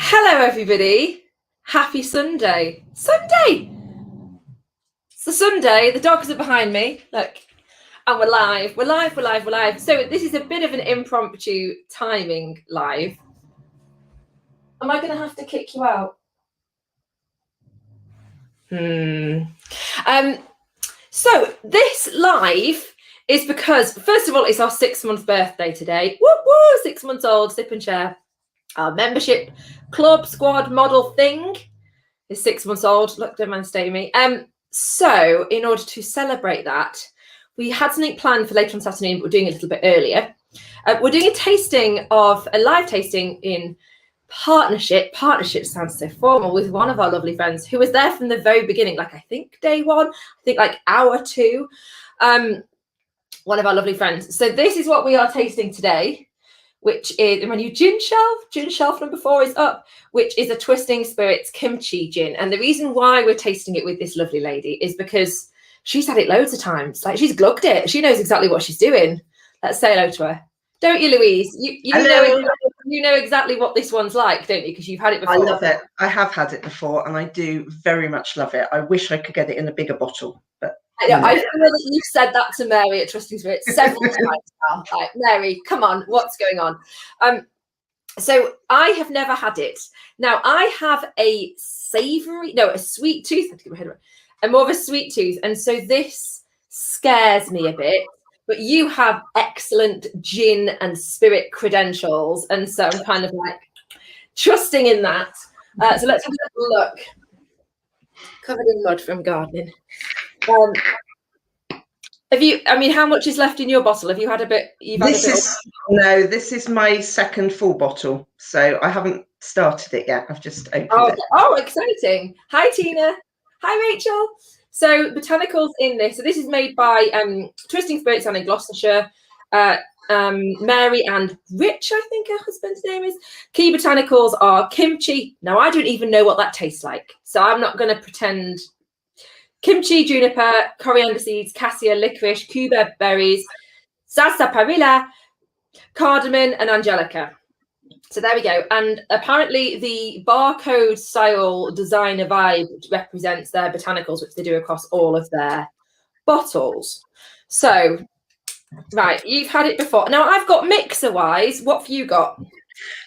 Hello, everybody. Happy Sunday. Sunday! It's the Sunday. The dogs are behind me. Look. And we're live. We're live. So this is a bit of an impromptu timing live. Am I going to have to kick you out? So this live is because, first of all, it's our 6-month birthday today. Woo woo! 6 months old, sip and share. Our membership club squad model thing is 6 months old. Look, don't man stay me. So in order to celebrate that, we had something planned for later on this afternoon, but we're doing it a little bit earlier. We're doing a live tasting in partnership. Partnership sounds so formal, with one of our lovely friends who was there from the very beginning, like I think day one, I think like hour two. One of our lovely friends. So this is what we are tasting today, which is when you gin shelf number 4 is up, which is a Twisting Spirits kimchi gin. And the reason why we're tasting it with this lovely lady is because she's had it loads of times. Like, she's glugged it. She knows exactly what she's doing. Let's say hello to her. Don't you, Louise? You know exactly what this one's like, don't you? Because you've had it before. I love it. I have had it before, and I do very much love it. I wish I could get it in a bigger bottle, but I feel that you've said that to Mary at Twisting Spirits several times now. Like, Mary, come on, what's going on? So I have never had it. Now, I have a sweet tooth. I have to get my head right. I'm more of a sweet tooth, and so this scares me a bit. But you have excellent gin and spirit credentials, and so I'm kind of like trusting in that. So let's have a look. Covered in mud from gardening. How much is left in your bottle? Have you had a bit? No, this is my second full bottle, so I haven't started it yet. I've just opened it. Oh, exciting! Hi, Tina. Hi, Rachel. So botanicals in this. So this is made by Twisting Spirits down in Gloucestershire. Mary and Rich, I think her husband's name is. Key botanicals are kimchi. Now, I don't even know what that tastes like, so I'm not going to pretend. Kimchi, juniper, coriander seeds, cassia, licorice, cubeb berries, sarsaparilla, cardamom, and angelica. So there we go. And apparently the barcode style designer vibe represents their botanicals, which they do across all of their bottles. So, right, you've had it before. Now, I've got mixer-wise. What have you got?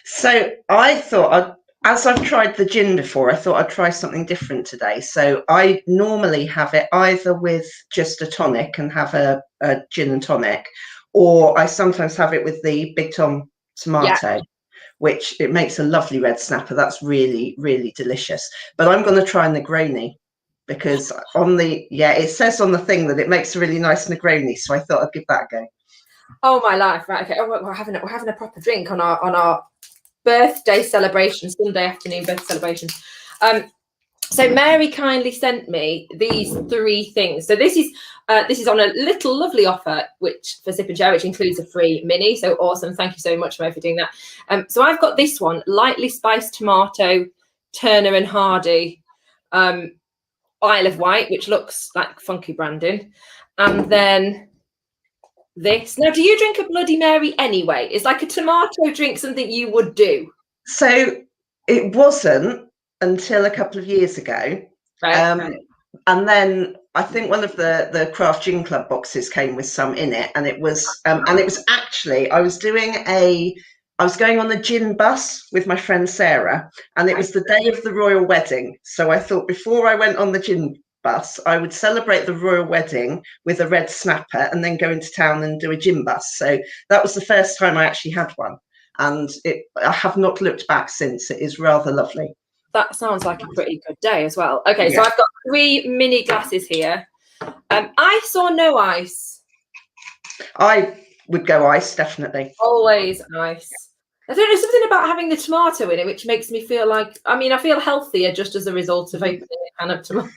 So I thought, as I've tried the gin before, I thought I'd try something different today. So I normally have it either with just a tonic and have a gin and tonic, or I sometimes have it with the Big Tom tomato. Yeah. Which it makes a lovely red snapper. That's really, really delicious. But I'm going to try Negroni because it says on the thing that it makes a really nice Negroni. So I thought I'd give that a go. Oh my life, right? Okay. Oh, we're having a proper drink on our birthday celebration, Sunday afternoon birthday celebration. So Mary kindly sent me these 3 things. So this is on a little lovely offer, which for Sip and Share, which includes a free mini. So awesome! Thank you so much, Mary, for doing that. So I've got this one: lightly spiced tomato, Turner and Hardy, Isle of Wight, which looks like funky branding, and then this. Now, do you drink a Bloody Mary anyway? Is like a tomato drink something you would do? So it wasn't until a couple of years ago, right. And then I think one of the Craft Gin Club boxes came with some in it, and it was actually I was going on the gin bus with my friend Sarah, and it was the day of the royal wedding. So I thought before I went on the gin bus, I would celebrate the royal wedding with a red snapper, and then go into town and do a gin bus. So that was the first time I actually had one, and I have not looked back since. It is rather lovely. That sounds like a pretty good day as well. Okay, yeah. So I've got 3 mini glasses here. Ice or no ice? I would go ice, definitely. Always ice. I don't know, something about having the tomato in it, which makes me feel like, I feel healthier just as a result of opening a can of tomato.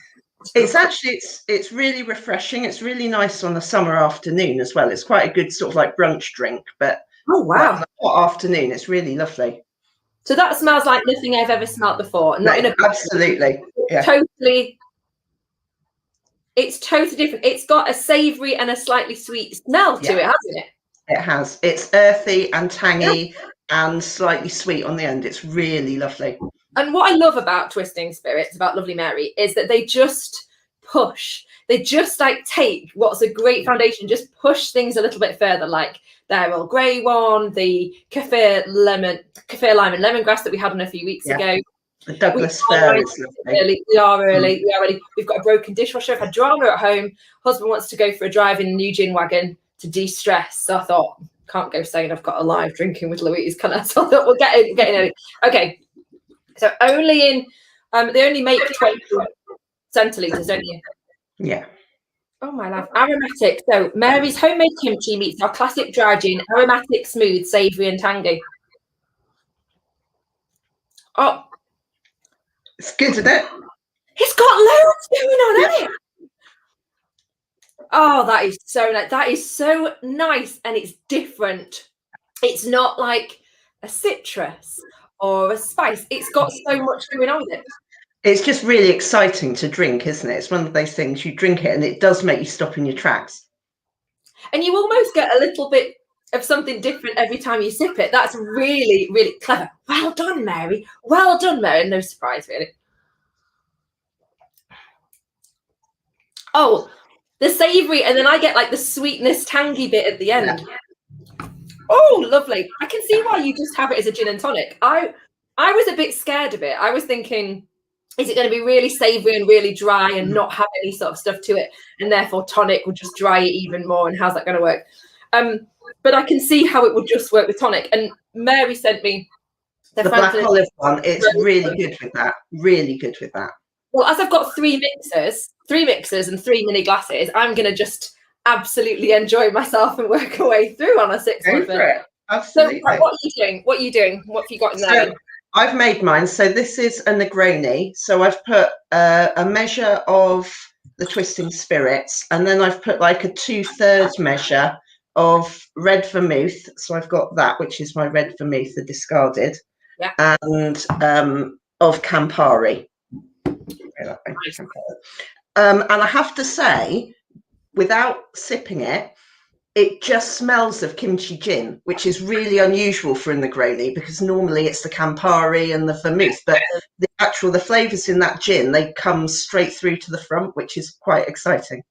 It's really refreshing. It's really nice on a summer afternoon as well. It's quite a good sort of like brunch drink, but oh wow, like hot afternoon, it's really lovely. So that smells like nothing I've ever smelled before. Absolutely. Yeah. It's totally different. It's got a savoury and a slightly sweet smell to it, hasn't it? It has. It's earthy and tangy and slightly sweet on the end. It's really lovely. And what I love about Twisting Spirits, about Lovely Mary, is that they just push. They just like take what's a great foundation, just push things a little bit further, like their Earl Grey one, the kaffir lime and lemongrass that we had on a few weeks ago. The Douglas fir is lovely. We are early. We've got a broken dishwasher. I've had drama at home. Husband wants to go for a drive in a new gin wagon to de-stress. So I thought, can't go saying I've got a live drinking with Louise, can I? So I thought we'll get in early. Okay. So only in they only make 20 centilitres, don't you? Yeah. Oh my life. Aromatic. So Mary's homemade kimchi meets our classic dry gin. Aromatic, smooth, savoury, and tangy. Oh, it's good, isn't it? It's got loads going on, hasn't it? Oh, that is so nice. That is so nice, and it's different. It's not like a citrus or a spice. It's got so much going on with it. It's just really exciting to drink, isn't it? It's one of those things, you drink it and it does make you stop in your tracks. And you almost get a little bit of something different every time you sip it. That's really, really clever. Well done, Mary. Well done, Mary. No surprise, really. Oh, the savoury, and then I get like the sweetness, tangy bit at the end. Yeah. Oh, lovely. I can see why you just have it as a gin and tonic. I was a bit scared of it. I was thinking, is it going to be really savoury and really dry and not have any sort of stuff to it? And therefore tonic would just dry it even more. And how's that going to work? But I can see how it would just work with tonic. And Mary sent me the black olive one. It's really good with that. Really good with that. Well, as I've got three mixers and 3 mini glasses, I'm going to just absolutely enjoy myself and work our way through on a 6-month. Absolutely. So what are you doing? What have you got in there? So, I've made mine. So this is a Negroni. So I've put a measure of the Twisting Spirits, and then I've put like a 2/3 measure of red vermouth. So I've got that, which is my red vermouth, the discarded, and of Campari. And I have to say, without sipping it, it just smells of kimchi gin, which is really unusual for a Negroni because normally it's the Campari and the vermouth, but the flavours in that gin, they come straight through to the front, which is quite exciting.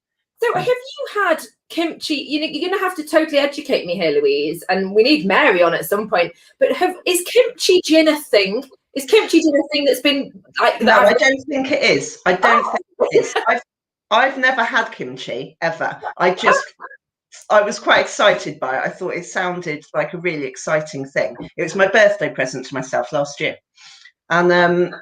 So have you had kimchi? You're going to have to totally educate me here, Louise, and we need Mary on at some point. But is kimchi gin a thing? Is kimchi gin a thing that's been like? No, I don't think it is. I don't think it is. I've never had kimchi ever. I was quite excited by it. I thought it sounded like a really exciting thing. It was my birthday present to myself last year. And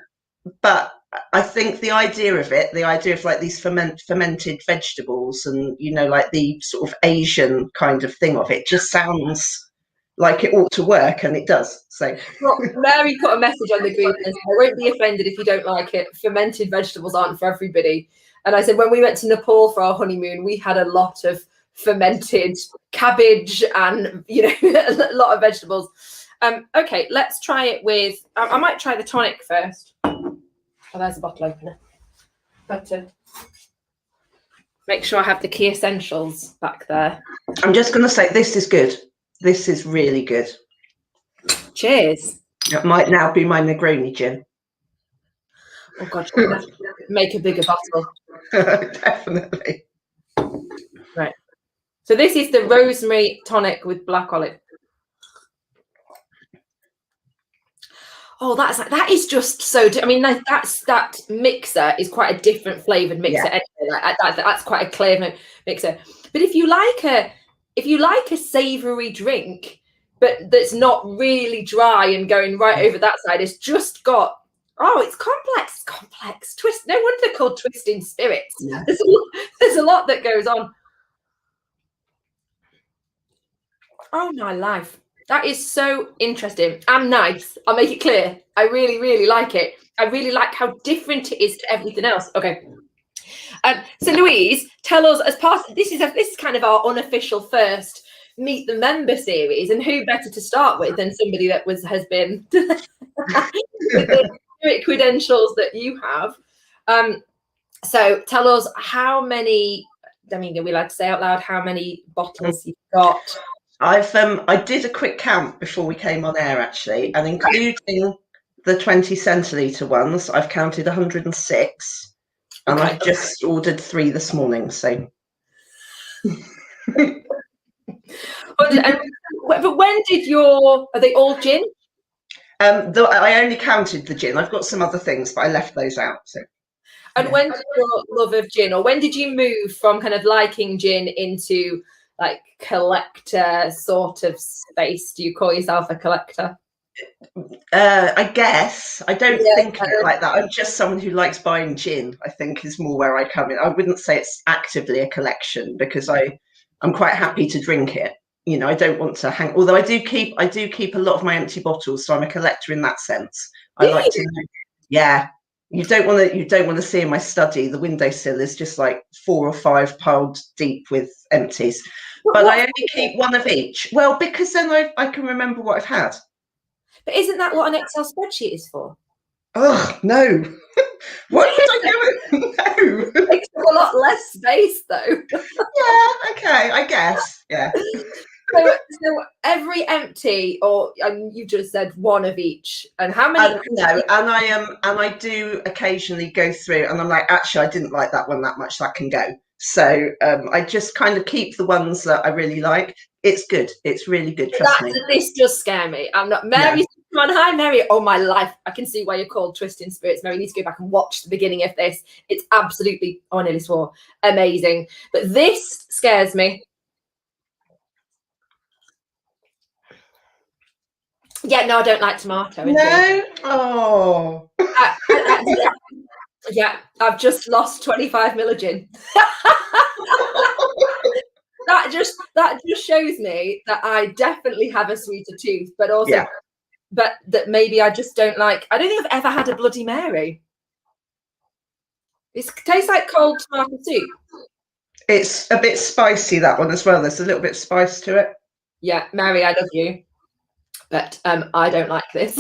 but I think the idea of like these fermented vegetables and, like the sort of Asian kind of thing of it just sounds like it ought to work, and it does. So well, Mary put a message on the group and said, I won't be offended if you don't like it. Fermented vegetables aren't for everybody. And I said, when we went to Nepal for our honeymoon, we had a lot of fermented cabbage and a lot of vegetables. Okay, let's try it with I might try the tonic first. Oh, there's a bottle opener. But make sure I have the key essentials back there. I'm just going to say this is good. This is really good. Cheers. It might now be my Negroni gin. Oh God, make a bigger bottle. Definitely. Right. So this is the rosemary tonic with black olive. Oh, that is just so. I mean, that mixer is quite a different flavored mixer. Yeah. Anyway, that's quite a clear mixer. But if you like a savoury drink, but that's not really dry and going right over that side, it's just got. Oh, it's complex. It's complex. Twist. No wonder they're called Twisting Spirits. Yeah. There's a lot that goes on. Oh my life. That is so interesting and nice. I'll make it clear. I really, really like it. I really like how different it is to everything else. Okay. So Louise, tell us, as part of this is kind of our unofficial first Meet the Member series, and who better to start with than somebody that has been with the credentials that you have. So tell us how many. I mean, are we allowed to say out loud how many bottles you've got? I did a quick count before we came on air, actually, and including the 20 centilitre ones. I've counted 106, and I've just ordered 3 this morning. So, but when did are they all gin? I only counted the gin. I've got some other things, but I left those out. So. And when did your love of gin, or when did you move from kind of liking gin into like collector sort of space? Do you call yourself a collector? I guess I don't think of it like that. I'm just someone who likes buying gin, I think, is more where I come in. I wouldn't say it's actively a collection, because I'm quite happy to drink it. You know, I don't want to hang, although I do keep a lot of my empty bottles, so I'm a collector in that sense. I like to, yeah. You don't want to see in my study, the windowsill is just like 4 or 5 piled deep with empties. But I only keep one of each. Well, because then I can remember what I've had. But isn't that what an Excel spreadsheet is for? Oh, no. What would I do with no? It takes a lot less space, though. Yeah, okay, I guess. Yeah. So every empty, or you just said one of each, and how many? No, and I do occasionally go through, and I'm like, actually, I didn't like that one that much. That can go. So I just kind of keep the ones that I really like. It's good. It's really good. Trust me. This does scare me. I'm not Mary. No. Hi, Mary. Oh, my life. I can see why you're called Twisting Spirits. Mary, you need to go back and watch the beginning of this. It's absolutely, I nearly swore, amazing. But this scares me. Yeah, no, I don't like tomato. No? Oh. Yeah, I've just lost 25 ml of gin. that just shows me that I definitely have a sweeter tooth, but also, but that maybe I just don't like. I don't think I've ever had a Bloody Mary. It tastes like cold tomato soup. It's a bit spicy, that one as well. There's a little bit of spice to it. Yeah, Mary, I love you, but I don't like this.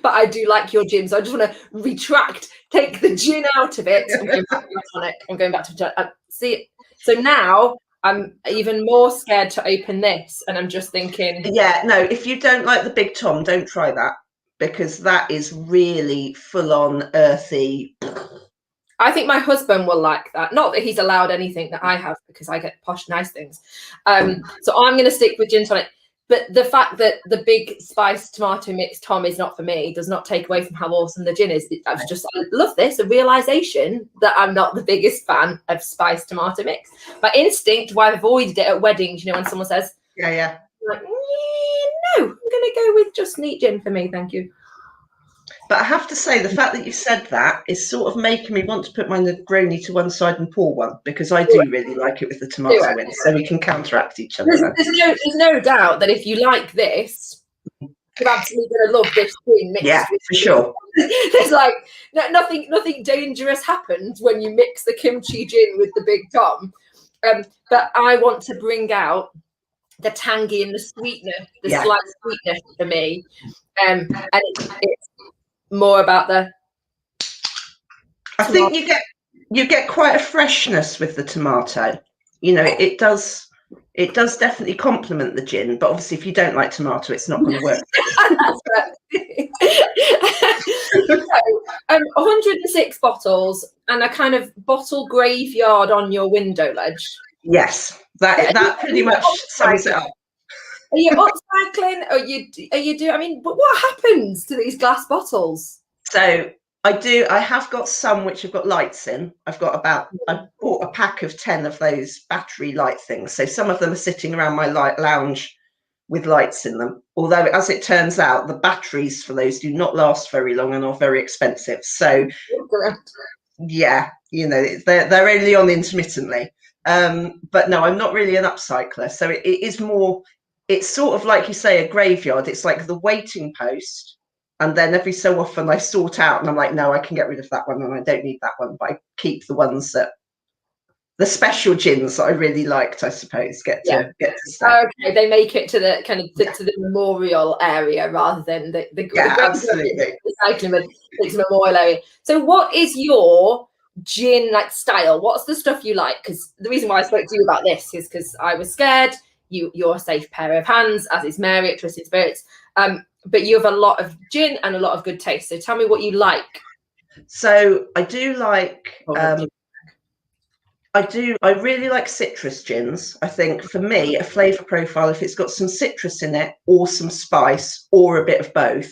But I do like your gin, so I just want to take the gin out of it. I'm going back to tonic. I'm going back to see. So now I'm even more scared to open this, and I'm just thinking. Yeah, no. If you don't like the Big Tom, don't try that, because that is really full on earthy. I think my husband will like that. Not that he's allowed anything that I have, because I get posh nice things. So I'm going to stick with gin tonic. But the fact that the big spice tomato mix Tom is not for me does not take away from how awesome the gin is. I love this, a realization that I'm not the biggest fan of spiced tomato mix. By instinct, why I've avoided it at weddings, you know, when someone says, yeah. I'm like, no, I'm going to go with just neat gin for me, thank you. But I have to say, the fact that you said that is sort of making me want to put my Negroni to one side and pour one, because I do really like it with the tomato in, so we can counteract each other. There's no doubt that if you like this, you're absolutely going to love this gin mixed. Yeah, for sure. There's like nothing dangerous happens when you mix the kimchi gin with the Big Tom. But I want to bring out the tangy and the sweetness, the slight sweetness for me, and it's more about the. I think you get quite a freshness with the tomato. You know, it does definitely complement the gin, but obviously if you don't like tomato, it's not going to work. That's right. So, 106 bottles and a kind of bottle graveyard on your window ledge. Yes, that pretty much sums it up. Are you upcycling? Are you do? I mean, but what happens to these glass bottles? So I have got some which have got lights in. I bought a pack of 10 of those battery light things. So some of them are sitting around my lounge with lights in them. Although, as it turns out, the batteries for those do not last very long and are very expensive. So, yeah, you know, they're only on intermittently. But no, I'm not really an upcycler. So it is more. It's sort of like you say, a graveyard. It's like the waiting post. And then every so often I sort out and I'm like, no, I can get rid of that one and I don't need that one. But I keep the ones the special gins that I really liked, I suppose, get to stay. Okay, they make it to the kind of to the memorial area rather than the absolutely recycling. It's a memorial area. So what is your gin like style? What's the stuff you like? Because the reason why I spoke to you about this is because I was scared. You're a safe pair of hands, as is Mary at Twisted Spirits. But you have a lot of gin and a lot of good taste. So tell me what you like. So I do like, I really like citrus gins. I think for me, a flavour profile, if it's got some citrus in it or some spice or a bit of both,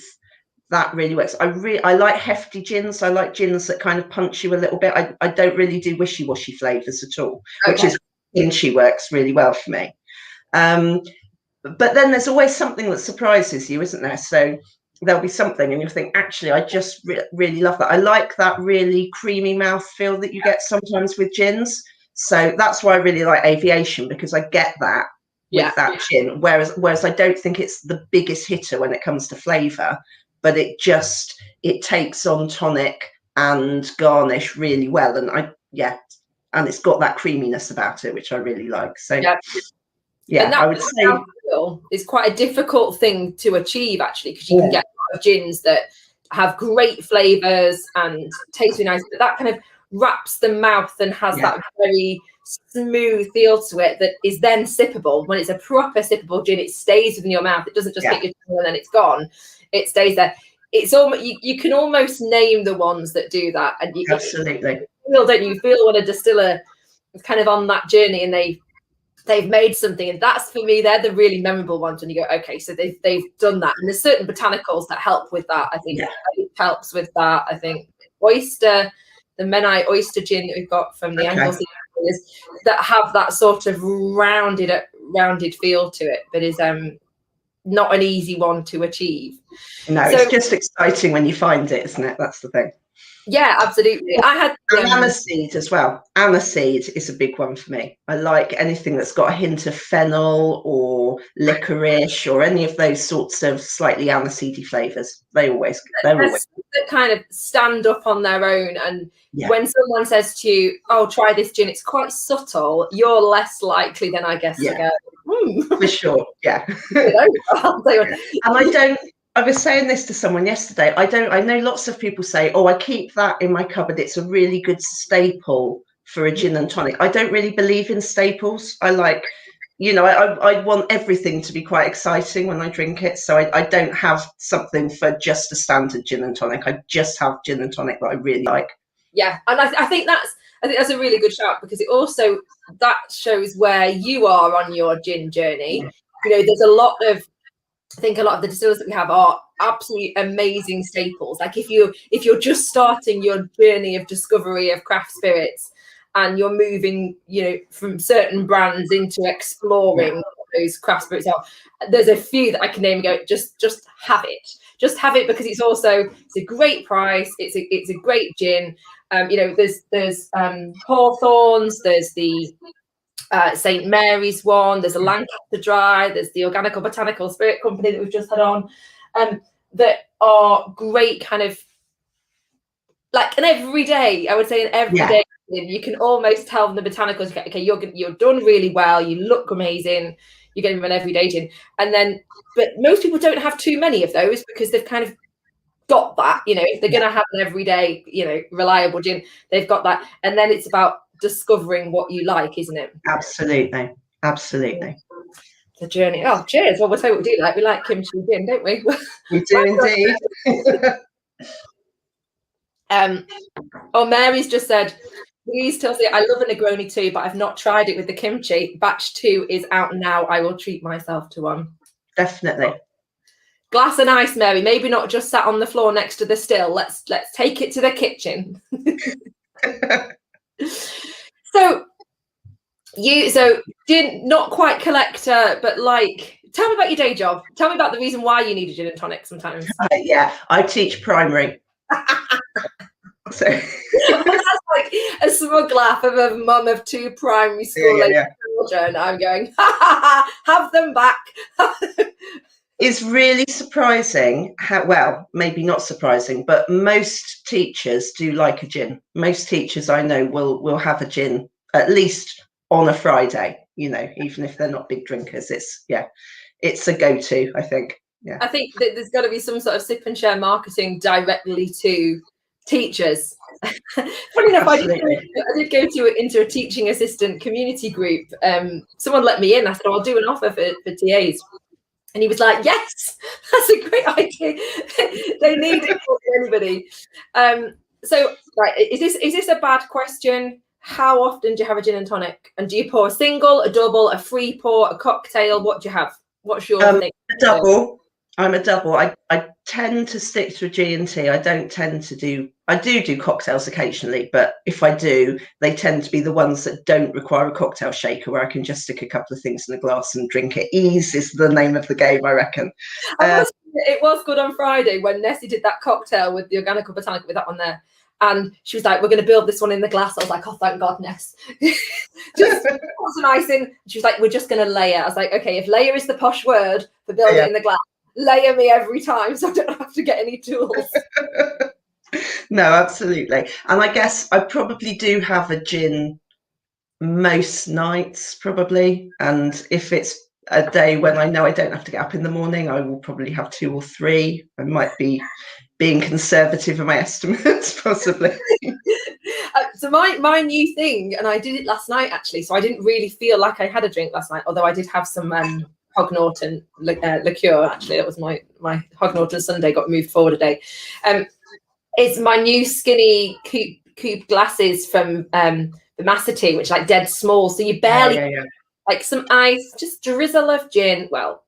that really works. I like hefty gins. I like gins that kind of punch you a little bit. I don't really do wishy-washy flavours at all, which is Kimchi works really well for me. But then there's always something that surprises you, isn't there? So there'll be something and you'll think, actually, I just really love that. I like that really creamy mouthfeel that you get sometimes with gins. So that's why I really like Aviation, because I get that with that gin. Whereas I don't think it's the biggest hitter when it comes to flavour, but it takes on tonic and garnish really well. And and it's got that creaminess about it, which I really like. So yeah, I would say it's quite a difficult thing to achieve, actually, because you can get a lot of gins that have great flavors and taste really nice, but that kind of wraps the mouth and has that very smooth feel to it that is then sippable. When it's a proper sippable gin, it stays within your mouth. It doesn't just hit your tongue and then it's gone. It stays there. It's almost you can almost name the ones that do that, and absolutely you feel when a distiller is kind of on that journey and they've made something, and that's, for me, they're the really memorable ones when you go, okay, so they've done that. And there's certain botanicals that help with that. I think it helps with that. I think the Menai oyster gin that we've got from the Anglesey that have that sort of rounded feel to it, but is not an easy one to achieve. No, it's just exciting when you find it, isn't it? That's the thing. Yeah, absolutely. I had aniseed as well. Aniseed is a big one for me. I like anything that's got a hint of fennel or licorice or any of those sorts of slightly aniseedy flavours. They're always that kind of stand up on their own. And when someone says to you, "Oh, try this gin," it's quite subtle. You're less likely than, I guess, to go. For sure. Yeah. And I was saying this to someone yesterday. I know lots of people say, "Oh, I keep that in my cupboard. It's a really good staple for a gin and tonic." I don't really believe in staples. I like, I want everything to be quite exciting when I drink it. So I don't have something for just a standard gin and tonic. I just have gin and tonic that I really like. Yeah, and I think that's a really good shout, because it also that shows where you are on your gin journey. There's I think a lot of the distillers that we have are absolutely amazing staples. Like if you're just starting your journey of discovery of craft spirits and you're moving, from certain brands into exploring what those craft spirits are, there's a few that I can name and go, just have it. Just have it, because it's a great price. It's a great gin. There's Hawthorns, there's the St. Mary's one, there's a Lancaster Dry, there's the Organical Botanical Spirit Company that we've just had on, that are great, kind of like an everyday, I would say an everyday. You can almost tell from the botanicals, okay, you're done really well, you look amazing, you're getting an everyday gin. And then, but most people don't have too many of those, because they've kind of got that, if they're going to have an everyday, reliable gin, they've got that. And then it's about discovering what you like, isn't it? Absolutely. The journey. Oh, cheers. Well, we'll say what we do like. We like kimchi gin, don't we? We do indeed. Mary's just said, Louise Tilsley, I love a Negroni too, but I've not tried it with the kimchi. Batch 2 is out now. I will treat myself to one. Definitely. Glass and ice, Mary. Maybe not just sat on the floor next to the still. Let's take it to the kitchen. So gin, not quite collector, but tell me about your day job. Tell me about the reason why you need a gin and tonic sometimes. I teach primary. So that's like a smug laugh of a mum of 2 primary school children. I'm going, have them back. It's really surprising maybe not surprising, but most teachers do like a gin. Most teachers I know will have a gin at least on a Friday, even if they're not big drinkers. It's a go-to, I think. Yeah. I think that there's got to be some sort of sip and share marketing directly to teachers. Funny enough, I did go into a teaching assistant community group. Someone let me in. I said, I'll do an offer for TAs. And he was like, yes, that's a great idea. They need it for anybody. So, right, is this a bad question? How often do you have a gin and tonic? And do you pour a single, a double, a free pour, a cocktail? What do you have? What's your thing? A double. I'm a double. I tend to stick to a G&T. I don't tend to do. I do cocktails occasionally, but if I do, they tend to be the ones that don't require a cocktail shaker, where I can just stick a couple of things in a glass and drink it. Ease is the name of the game, I reckon. It was good on Friday when Nessie did that cocktail with the organic botanical with that one there. And she was like, we're going to build this one in the glass. I was like, oh, thank God, Ness. Just put some ice in. She was like, we're just going to layer. I was like, okay, if layer is the posh word for building it in the glass, layer me every time so I don't have to get any tools. No, absolutely. And I guess I probably do have a gin most nights, probably. And if it's a day when I know I don't have to get up in the morning, I will probably have 2 or 3. I might be being conservative in my estimates, possibly. So my new thing, and I did it last night actually, so I didn't really feel like I had a drink last night, although I did have some Hog Norton liqueur. Actually, that was my Hog Norton Sunday got moved forward a day. It's my new skinny coupe glasses from Vimacity, which are like dead small, so you barely like some ice, just drizzle of gin. Well,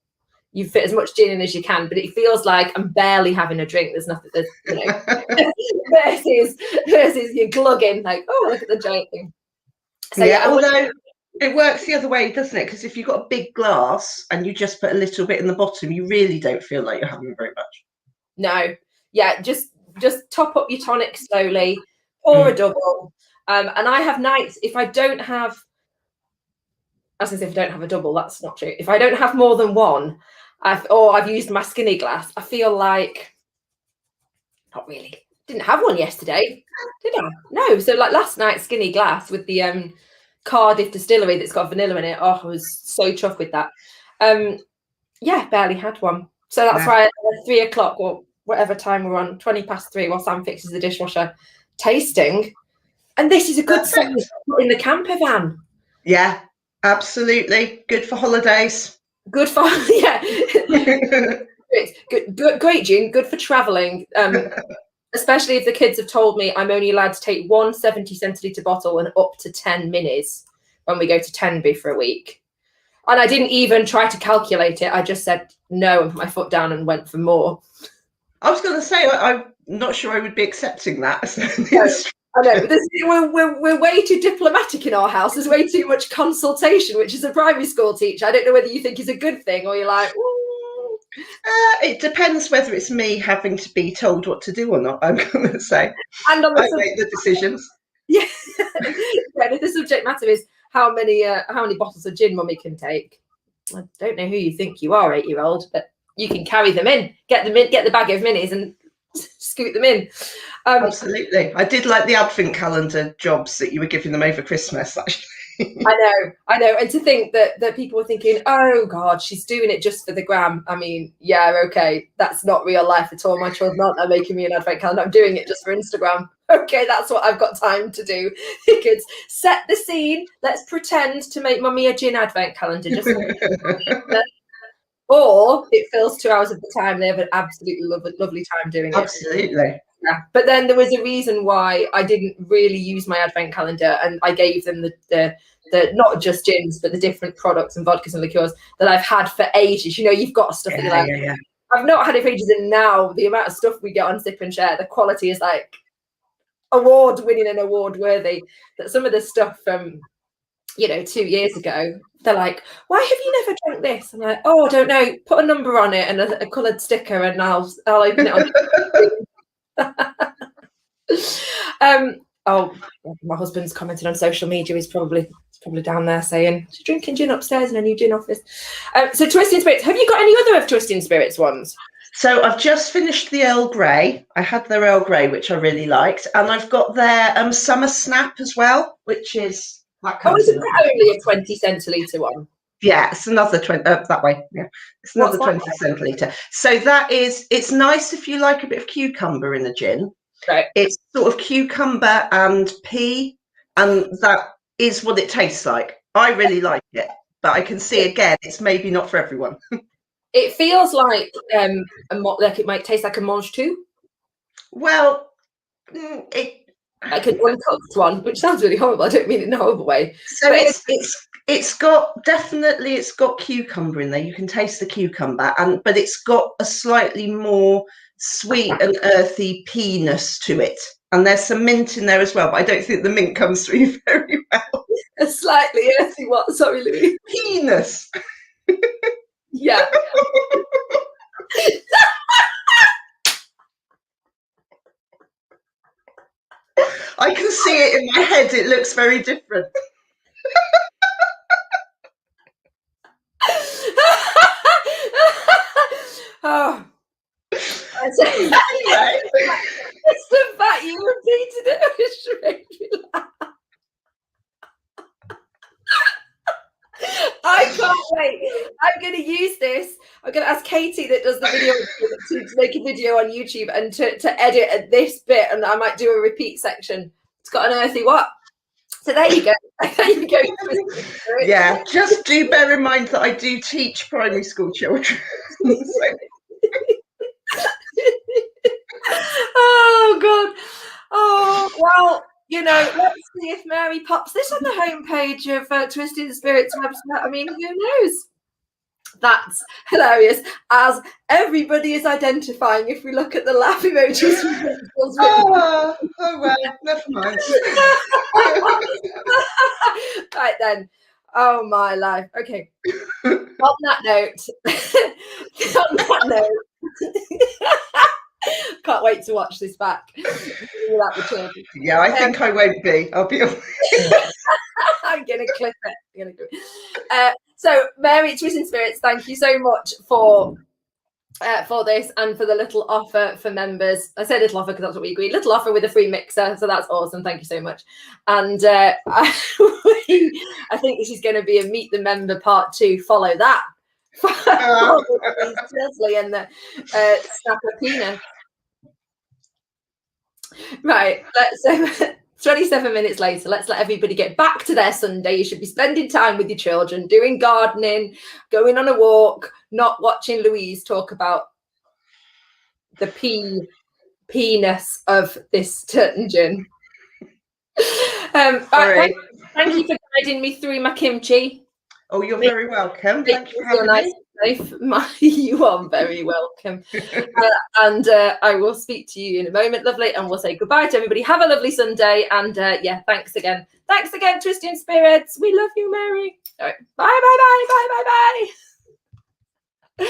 you fit as much gin in as you can, but it feels like I'm barely having a drink. There's nothing, versus you're glugging like, oh, look at the giant thing. So although it works the other way, doesn't it? Because if you've got a big glass and you just put a little bit in the bottom, you really don't feel like you're having very much. No, just top up your tonic slowly, pour a double. And I have nights if I don't have, as if I don't have a double, that's not true. If I don't have more than one, I've used my skinny glass, I feel like not really. Didn't have one yesterday, did I? No. So like last night, skinny glass with the Cardiff distillery that's got vanilla in it. Oh, I was so chuffed with that. Barely had one. So that's why at 3 o'clock or whatever time we're on, 20 past 3, while Sam fixes the dishwasher, tasting. And this is a good sign in the camper van. Yeah, absolutely. Good for holidays. Good for great gin. Good for traveling. Especially if the kids have told me I'm only allowed to take 1 70 centilitre bottle and up to 10 minis when we go to Tenby for a week. And I didn't even try to calculate it. I just said no and put my foot down and went for more. I was going to say, I'm not sure I would be accepting that. I know. We're way too diplomatic in our house. There's way too much consultation, which is a primary school teacher. I don't know whether you think is a good thing or you're like, ooh. It depends whether it's me having to be told what to do or not, I'm going to say. And on I make the decisions. Yeah. The subject matter is how many bottles of gin mummy can take. I don't know who you think you are, 8-year-old, but you can carry them in. Get the bag of minis and scoot them in. Absolutely. I did like the advent calendar jobs that you were giving them over Christmas, actually. I know. And to think that people were thinking, oh God, she's doing it just for the gram. I mean, yeah, okay, that's not real life at all. My children aren't making me an advent calendar. I'm doing it just for Instagram. Okay, that's what I've got time to do. Kids, set the scene. Let's pretend to make mummy a gin advent calendar. Or it fills 2 hours of the time. They have an absolutely lovely time doing it. Absolutely. Yeah. But then there was a reason why I didn't really use my advent calendar, and I gave them the not just gins, but the different products and vodkas and liqueurs that I've had for ages. You've got stuff that you're like, I've not had it for ages, and now the amount of stuff we get on Sip and Share, the quality is like award-winning and award-worthy. That some of the stuff from 2 years ago, they're like, why have you never drunk this? I'm like, oh, I don't know. Put a number on it and a coloured sticker, and I'll open it on. My husband's commented on social media. He's probably down there saying she's drinking gin upstairs in a new gin office. So Twisting Spirits, have you got any other of Twisting Spirits ones? So I've just finished the Earl Grey. I had their Earl Grey, which I really liked, and I've got their Summer Snap as well, which is isn't that only a 20 centilitre one? Yeah, it's another 20 that way. Yeah, it's another 20 centilitre. So it's nice if you like a bit of cucumber in a gin. Right. It's sort of cucumber and pea, and that is what it tastes like. I really like it, but I can see again it's maybe not for everyone. It feels like like it might taste like a mange tout. Well, like an uncooked one, which sounds really horrible. I don't mean it in a horrible way. So it's got cucumber in there. You can taste the cucumber, but it's got a slightly more sweet and earthy peaness to it. And there's some mint in there as well, but I don't think the mint comes through very well. A slightly earthy what? Sorry, Louise. Peaness. Yeah. I can see it in my head. It looks very different. Oh. Anyway. It's the fact you repeated it, which made me laugh. I can't wait. I'm going to use this. I'm going to ask Katie that does the video to make a video on YouTube and to edit at this bit, and I might do a repeat section. It's got an earthy what? So there you go. There you go. Yeah, just do bear in mind that I do teach primary school children. Oh God. Oh well. You know, let's see if Mary pops this on the homepage of Twisted Spirits website. I mean, who knows? That's hilarious. As everybody is identifying, if we look at the laugh emojis. Oh well, never mind. Right then. Oh my life. Okay. On that note. Can't wait to watch this back. Yeah, I think I won't be. I'll be. I'm gonna clip it. So, Mary Twisted Spirits, thank you so much for this and for the little offer for members. I say little offer because that's what we agreed. Little offer with a free mixer, so that's awesome. Thank you so much. And I think this is going to be a Meet the Member Part 2. Follow that. Louise Tilsley and the snapper penis. Right, let's 27 minutes later, let's let everybody get back to their Sunday. You should be spending time with your children, doing gardening, going on a walk, not watching Louise talk about the penis of this Turton gin. Right, thank you for guiding me through my kimchi. Oh, you're very welcome. Thank you for having me. You are very welcome. And I will speak to you in a moment, lovely, and we'll say goodbye to everybody. Have a lovely Sunday, and yeah, thanks again, Twisted Spirits. We love you, Mary. All right, bye.